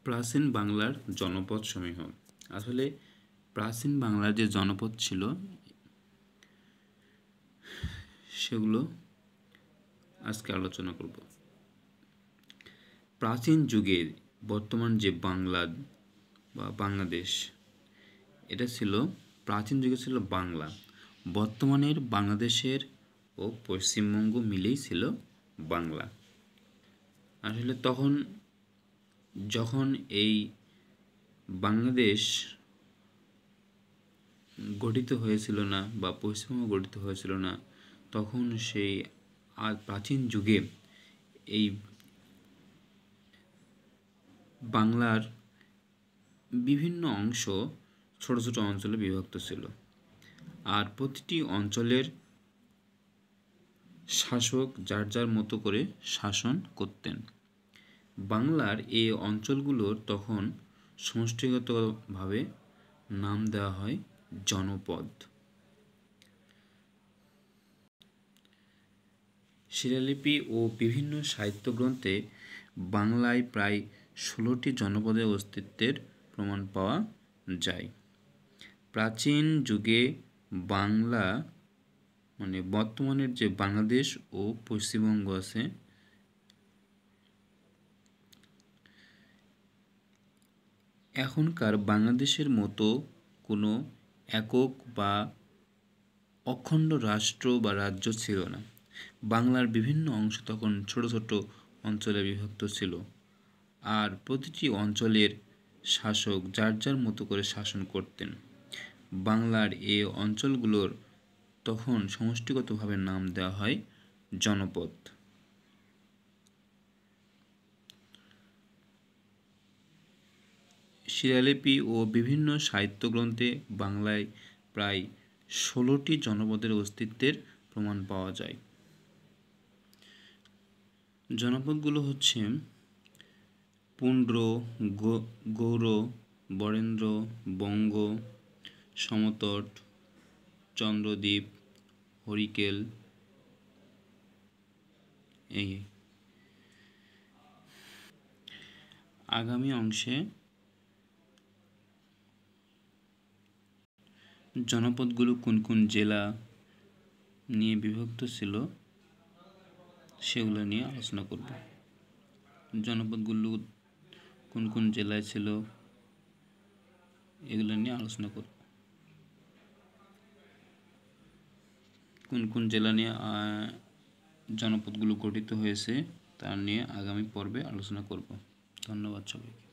প্রাচীন বাংলার জনপদসমূহ। আসলে প্রাচীন বাংলার যে জনপদ ছিল সেগুলো আজকে আলোচনা করব। প্রাচীন যুগে বর্তমান যে বাংলা বা বাংলাদেশ, এটা ছিল প্রাচীন যুগে ছিল বাংলা। বর্তমানের বাংলাদেশের ও পশ্চিমবঙ্গ মিলেই ছিল বাংলা। আসলে যখন এই বাংলাদেশ গঠিত হয়েছিল না বা পশ্চিমবঙ্গ গঠিত হয়েছিল না, তখন সেই প্রাচীন যুগে এই বাংলার বিভিন্ন অংশ ছোট ছোট অঞ্চলে বিভক্ত ছিল, আর প্রতিটি অঞ্চলের শাসক যার যার মতো করে শাসন করতেন। বাংলার এই অঞ্চলগুলোর তখন সমষ্টিগতভাবে নাম দেওয়া হয় জনপদ। শিলালিপি ও বিভিন্ন সাহিত্যগ্রন্থে বাংলায় প্রায় 16টি জনপদের অস্তিত্বের প্রমাণ পাওয়া যায়। প্রাচীন যুগে বাংলা মানে বর্তমানের যে বাংলাদেশ ও পশ্চিমবঙ্গ আছে, এখনকার বাংলাদেশের মতো কোনো একক বা অখণ্ড রাষ্ট্র বা রাজ্য ছিল না। বাংলার বিভিন্ন অংশ তখন ছোট ছোট অঞ্চলে বিভক্ত ছিল, আর প্রতিটি অঞ্চলের শাসক যার যার মতো করে শাসন করতেন। বাংলার এই অঞ্চলগুলোর তখন সমষ্টিগতভাবে নাম দেওয়া হয় জনপদ। শিলালিপি ও বিভিন্ন সাহিত্যগ্রন্থে বাংলায় প্রায় 16টি জনপদের অস্তিত্বের প্রমাণ পাওয়া যায়। জনপদগুলো হচ্ছে পুন্ড্র, গৌড়, বরেন্দ্র, বঙ্গ, সমতট, চন্দ্রদ্বীপ, হরিকেল। এই আগামী অংশে জনপদগুলো কোন কোন জেলা নিয়ে বিভক্ত ছিল সেগুলো নিয়ে আলোচনা করব। জনপদগুলো কোন কোন জেলায় ছিল এগুলো নিয়ে আলোচনা করব। কোন কোন জেলা নিয়ে জনপদগুলো গঠিত হয়েছে তা নিয়ে আগামী পর্বে আলোচনা করব। ধন্যবাদ সবাইকে।